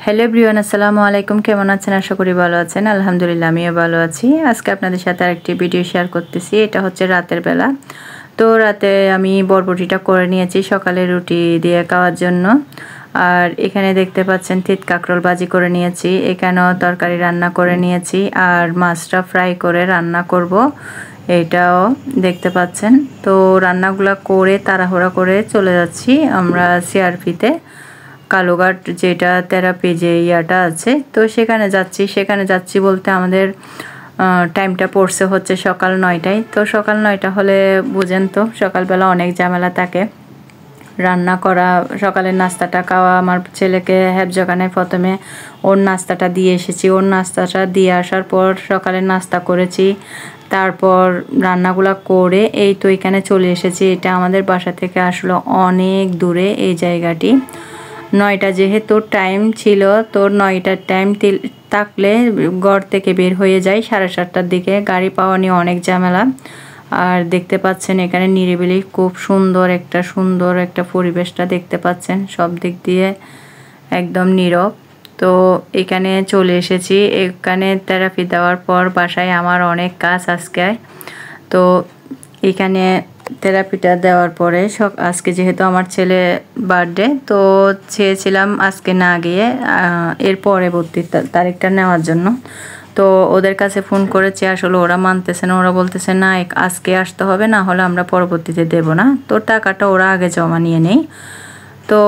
Hello everyone, আসসালামু আলাইকুম। কেমন আছেন? আশা করি ভালো আছেন। আলহামদুলিল্লাহ আমিও ভালো আছি। আজকে আপনাদের সাথে আরেকটি ভিডিও শেয়ার করতেছি। এটা হচ্ছে রাতের বেলা। তো রাতে আমি বরবটিটা করে নিয়েছি সকালে রুটি দিয়ে খাওয়ার জন্য। আর এখানে দেখতে পাচ্ছেন তিত কাঁকরোল ভাজি করে নিয়েছি, এখানেও তরকারি রান্না করে নিয়েছি, আর মাছটা ফ্রাই করে রান্না করব, এটাও দেখতে পাচ্ছেন। তো রান্নাগুলো করে তাড়াহুড়া করে চলে যাচ্ছি আমরা সিআরপিতে, কালুঘাট যেটা থেরাপি যে ইয়াটা আছে, তো সেখানে যাচ্ছি বলতে আমাদের টাইমটা পড়ছে হচ্ছে সকাল 9টায়। তো সকাল 9টা হলে বুঝেন তো সকালবেলা অনেক ঝামেলা থাকে রান্না করা, সকালের নাস্তাটা খাওয়া। আমার ছেলেকে হেফজখানায় প্রথমে ওর নাস্তাটা দিয়ে এসেছি, ওর নাস্তাটা দিয়ে আসার পর সকালের নাস্তা করেছি, তারপর রান্নাগুলো করে এই তো এখানে চলে এসেছি। এটা আমাদের বাসা থেকে আসলে অনেক দূরে এই জায়গাটি। 9টা যেহেতু টাইম ছিল, তো 9টার টাইম থাকলে ঘর থেকে বের হয়ে যাই 7:30টার দিকে। গাড়ি পাওয়া নিয়ে অনেক ঝামেলা। আর দেখতে পাচ্ছেন এখানে নিরিবিলি খুব সুন্দর একটা পরিবেশটা দেখতে পাচ্ছেন, সব দিক দিয়ে একদম নীরব। তো এখানে চলে এসেছি। এখানে থেরাপি দেওয়ার পর বাসায় আমার অনেক কাজ আজকে। তো এখানে থেরাপিটা দেওয়ার পরে আজকে যেহেতু আমার ছেলে বার্থডে, তো চেয়েছিলাম আজকে না গিয়ে এর পরবর্তী তারিখটা নেওয়ার জন্য। তো ওদের কাছে ফোন করেছি, আসলে ওরা মানতেছে না, ওরা বলতেছে না আজকে আসতে হবে, না হলে আমরা পরবর্তীতে দেব না। তো টাকাটা ওরা আগে জমা নিয়ে নেই। তো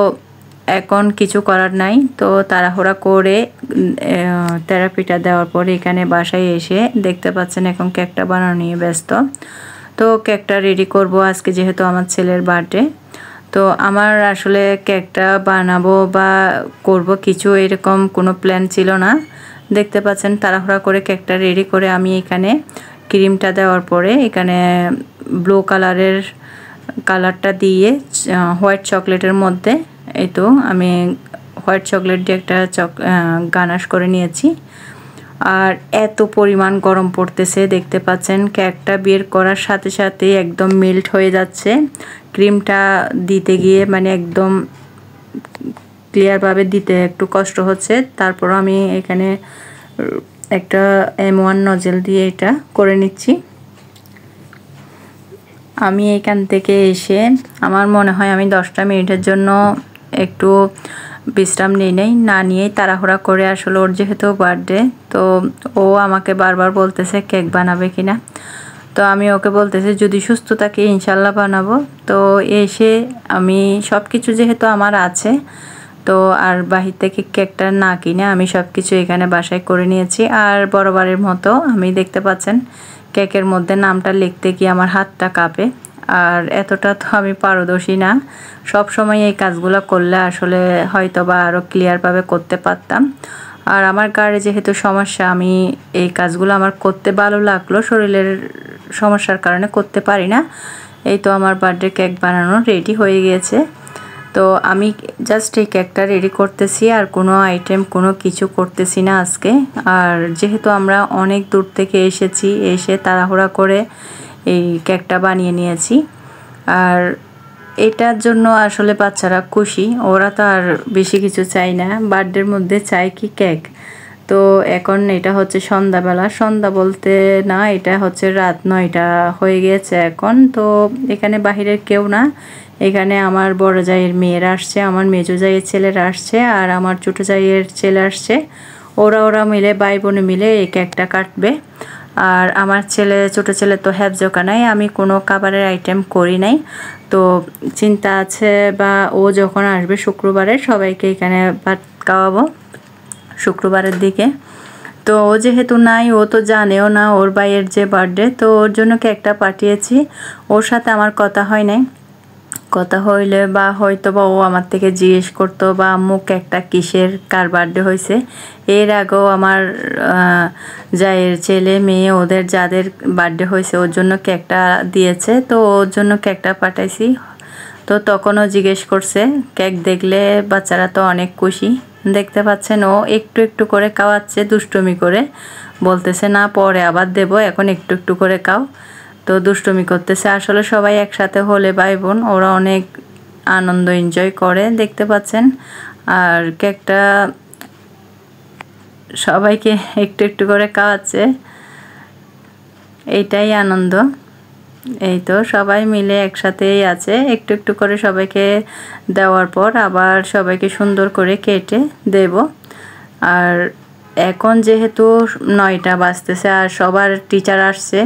এখন কিছু করার নাই। তো তাড়াহুড়া করে থেরাপিটা দেওয়ার পরে এখানে বাসায় এসে দেখতে পাচ্ছেন এখন কেকটা বানানো নিয়ে ব্যস্ত। তো কেকটা রেডি করব আজকে যেহেতু আমার ছেলের বার্থডে। তো আমার আসলে কেকটা বানাবো বা করব কিছু এরকম কোনো প্ল্যান ছিল না। দেখতে পাচ্ছেন তাড়াহুড়া করে কেকটা রেডি করে আমি এখানে ক্রিমটা দেওয়ার পরে এখানে ব্লু কালারটা দিয়ে হোয়াইট চকলেটের মধ্যে এই তো আমি হোয়াইট চকলেট দিয়ে একটা গানাশ করে নিয়েছি। আর এত পরিমাণ গরম পড়তেছে, দেখতে পাচ্ছেন কেকটা বের করার সাথে সাথে একদম মেল্ট হয়ে যাচ্ছে। ক্রিমটা দিতে গিয়ে মানে একদম ক্লিয়ারভাবে দিতে একটু কষ্ট হচ্ছে। তারপর আমি এখানে একটা M1 নজেল দিয়ে এটা করে নিচ্ছি। আমি এখান থেকে এসে আমার মনে হয় আমি 10টা মিনিটের জন্য একটু বিশ্রাম নেই না নিয়েই তাড়াহুড়া করে, আসলে ওর যেহেতু বার্থডে, তো ও আমাকে বারবার বলতেছে কেক বানাবে কিনা। তো আমি ওকে বলতেছি যদি সুস্থ থাকি ইনশাল্লাহ বানাবো। তো এসে আমি সব কিছু যেহেতু আমার আছে, তো আর বাহির থেকে কেকটা না কিনে আমি সব কিছু এখানে বাসায় করে নিয়েছি। আর বরাবরের মতো আমি দেখতে পাচ্ছেন কেকের মধ্যে নামটা লিখতে গিয়ে আমার হাতটা কাঁপে। আর এতটা তো আমি পারদর্শী না, সব সময় এই কাজগুলো করলে আসলে হয়তো বা আরও ক্লিয়ারভাবে করতে পারতাম। আর আমার গাড়ি যেহেতু সমস্যা, আমি এই কাজগুলো আমার করতে ভালো লাগলো, শরীরের সমস্যার কারণে করতে পারি না। এই তো আমার বার্থডে কেক বানানো রেডি হয়ে গিয়েছে। তো আমি জাস্ট এই কেকটা রেডি করতেছি, আর কোনো আইটেম কোনো কিছু করতেছি না আজকে। আর যেহেতু আমরা অনেক দূর থেকে এসেছি, এসে তাড়াহুড়া করে এই কেকটা বানিয়ে নিয়েছি। আর এটার জন্য আসলে বাচ্চারা খুশি, ওরা তো আর বেশি কিছু চাই না, বার্থডের মধ্যে চাই কি কেক। তো এখন এটা হচ্ছে সন্ধ্যা বলতে না, এটা হচ্ছে রাত 9টা হয়ে গিয়েছে এখন। তো এখানে বাহিরের কেউ না, এখানে আমার বড় জায়ের মেয়েরা আসছে, আমার মেজো জায়ের ছেলেরা আসছে, আর আমার ছোটো জায়ের ছেলে আসছে। ওরা মিলে ভাই বোনে মিলে এই কেকটা কাটবে। আর আমার ছোটো ছেলে তো হেফজখানায়, আমি কোনো খাবারের আইটেম করি নাই। তো চিন্তা আছে বা ও যখন আসবে শুক্রবারে সবাইকে এখানে ভাত খাওয়াবো শুক্রবারের দিকে। তো ও যেহেতু নাই, ও তো জানেও না ওর ভাইয়ের যে বার্থডে, তো ওর জন্য কেকটা পাঠিয়েছি। ওর সাথে আমার কথা হয় নাই, কথা হইলে বা হয়তো বা ও আমার থেকে জিজ্ঞেস করতো বা আম্মু কেকটা কিসের, কার বার্থডে হয়েছে। এর আগেও আমার জায়ের ছেলে মেয়ে ওদের যাদের বার্থডে হয়েছে ওর জন্য কেকটা দিয়েছে, তো ওর জন্য কেকটা পাঠাইছি। তো তখনও জিজ্ঞেস করছে, কেক দেখলে বাচ্চারা তো অনেক খুশি। দেখতে পাচ্ছেন ও একটু একটু করে খাওয়াচ্ছে দুষ্টুমি করে, বলতেছে না পরে আবার দেব, এখন একটু একটু করে খাও। তো দুষ্টুমি করতেছে। আসলে সবাই একসাথে হলে ভাই বোন ওরা অনেক আনন্দ এনজয় করে, দেখতে পাচ্ছেন। আর কেকটা সবাইকে একটু একটু করে খাওয়াচ্ছে, এইটাই আনন্দ। এই তো সবাই মিলে একসাথেই আছে, একটু একটু করে সবাইকে দেওয়ার পর আবার সবাইকে সুন্দর করে কেটে দেব। আর এখন যেহেতু 9টা বাজতেছে আর সবার টিচার আসছে,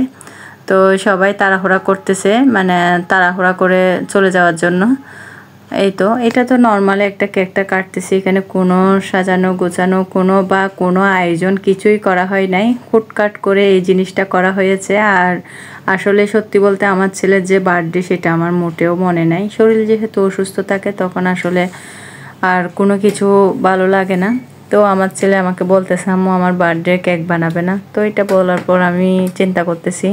তো সবাই তাড়াহুড়া করতেছে, মানে তাড়াহুড়া করে চলে যাওয়ার জন্য। এই তো এটা তো নর্মালি একটা কেকটা কাটতেছি, এখানে কোনো সাজানো গোছানো কোনো আয়োজন কিছুই করা হয় নাই, হুটকাট করে এই জিনিসটা করা হয়েছে। আর আসলে সত্যি বলতে আমার ছেলের যে বার্থডে সেটা আমার মোটেও মনে নাই, শরীর যেহেতু অসুস্থ থাকে তখন আসলে আর কোনো কিছু ভালো লাগে না। তো আমার ছেলে আমাকে বলতেছে আম্মু আমার বার্থডে কেক বানাবে না, তো এটা বলার পর আমি চিন্তা করতেছি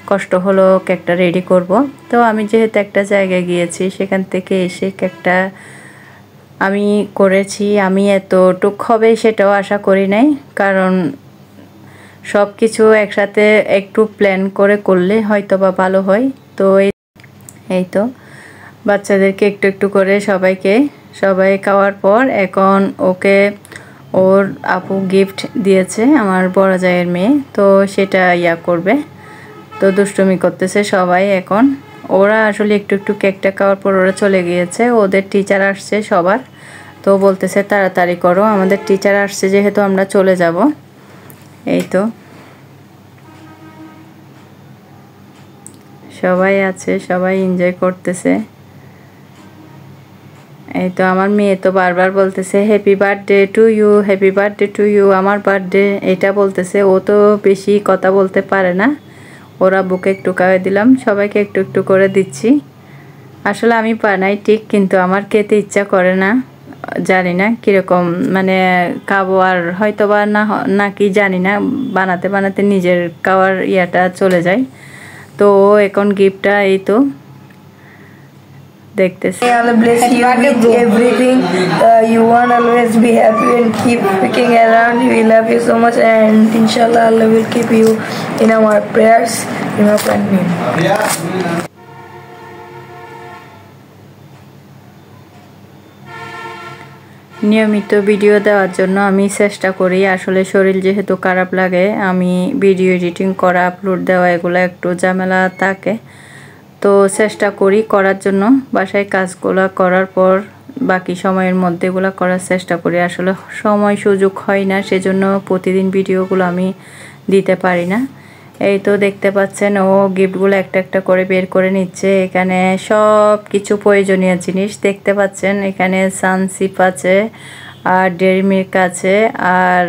কষ্ট হলো কেকটা রেডি করব। তো আমি যেহেতু একটা জায়গায় গিয়েছি সেখান থেকে এসে কেকটা আমি করেছি, আমি এতটুক হবে সেটাও আশা করি নাই, কারণ সব কিছু একসাথে একটু প্ল্যান করে করলে হয়তো বা ভালো হয়। তো এই তো বাচ্চাদেরকে একটু একটু করে সবাই খাওয়ার পর এখন ওকে ওর আপু গিফট দিয়েছে, আমার বড় জায়ের মেয়ে, তো সেটা করবে। তো দুষ্টুমি করতেছে সবাই এখন। ওরা আসলে একটু একটু কেকটা খাওয়ার পর ওরা চলে গিয়েছে, ওদের টিচার আসছে সবার, তো বলতেছে তাড়াতাড়ি করো আমাদের টিচার আসছে যেহেতু আমরা চলে যাব। এই তো সবাই আছে, সবাই এনজয় করতেছে। এই তো আমার মেয়ে তো বারবার বলতেছে happy birthday to you, happy birthday to you, আমার বার্থডে এটা বলতেছে। ও তো বেশি কথা বলতে পারে না, ওরা বুকে একটু খাওয়াই দিলাম, সবাইকে একটু একটু করে দিচ্ছি। আসলে আমি বানাই ঠিক, কিন্তু আমার খেতে ইচ্ছা করে না, জানি না কীরকম মানে খাবো, আর হয়তো বা নাকি জানি না, বানাতে বানাতে নিজের খাওয়ার চলে যায়। তো এখন গিফটটা এই তো দেখতেছি। Allah bless you with everything you want. Always be happy and keep looking around. We love you so much, and inshallah Allah will keep you in our prayers. In our name. নিয়মিত video দেওয়ার জন্য আমি চেষ্টা করি, আসলে শরীর যেহেতু খারাপ লাগে আমি ভিডিও এডিটিং করা আপলোড দেওয়া এগুলো একটু ঝামেলা থাকে, তো চেষ্টা করি করার জন্য। বাসায় কাজগুলো করার পর বাকি সময়ের মধ্যে এগুলো করার চেষ্টা করি, আসলে সময় সুযোগ হয় না, সেজন্য প্রতিদিন ভিডিওগুলো আমি দিতে পারি না। এই তো দেখতে পাচ্ছেন ও গিফটগুলো একটা একটা করে বের করে নিচ্ছে। এখানে সব কিছু প্রয়োজনীয় জিনিস দেখতে পাচ্ছেন, এখানে সানসিপ আছে আর ডেয়ারি মিল্ক আছে, আর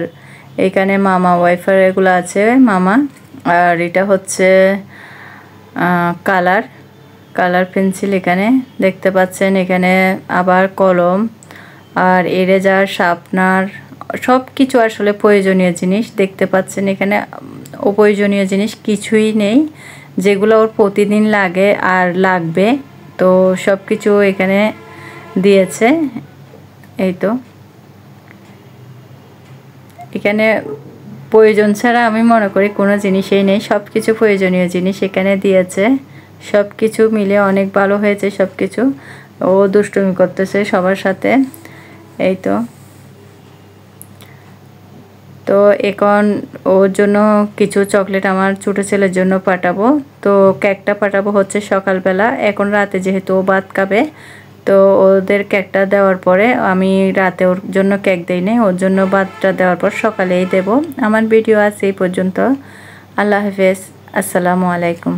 এখানে মামা ওয়াইফার এগুলো আছে মামা, আর এটা হচ্ছে কালার পেন্সিল এখানে দেখতে পাচ্ছেন, এখানে আবার কলম আর এরেজার শার্পনার সব কিছু আসলে প্রয়োজনীয় জিনিস দেখতে পাচ্ছেন। এখানে অপ্রয়োজনীয় জিনিস কিছুই নেই, যেগুলো ওর প্রতিদিন লাগে আর লাগবে, তো সব কিছু এখানে দিয়েছে। এই তো এখানে প্রয়োজন ছাড়া আমি মনে করি কোনো জিনিসই নেই, সব কিছু প্রয়োজনীয় জিনিস এখানে দিয়েছে, সব কিছু মিলে অনেক ভালো হয়েছে সব কিছু। ও দুষ্টুমি করতেছে সবার সাথে। এই তো এখন ওর জন্য কিছু চকলেট আমার ছোটো ছেলের জন্য পাঠাবো, তো কেকটা পাঠাবো হচ্ছে সকালবেলা, এখন রাতে যেহেতু ও ভাত খাবে, তো ওদের কেকটা দেওয়ার পরে আমি রাতে ওর জন্য কেক দেই নাই, ওর জন্য ভাতটা দেওয়ার পর সকালেই দেব। আমার ভিডিও আছে এই পর্যন্ত। আল্লাহ হাফেজ, আসসালামু আলাইকুম।